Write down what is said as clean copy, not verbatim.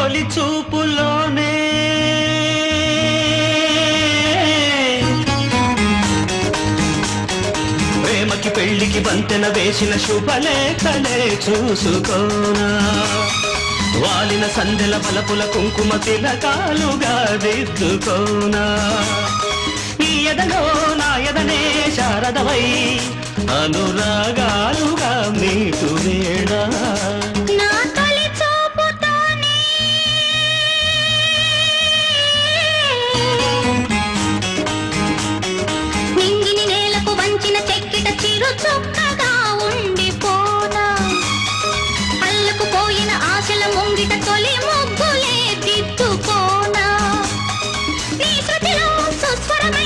తొలి చూపులోనే ప్రేమకి పెళ్లికి వంతెన వేసిన శుభలేఖలే చూసుకోనా వాలిన సందెల బలపుల కుంకుమ తిలకాలుగా దిద్దుకోనా నీ ఎదలో నా ఎదనే శారదవై అనురాగాలుగా మీటు వేడా చొక్కగా ఉండిపోనా అల్లకు పోయిన ఆశల ముంగిట తొలి ముగ్గులే దిద్దుకోనా నీ శృతిలో సుస్వరమై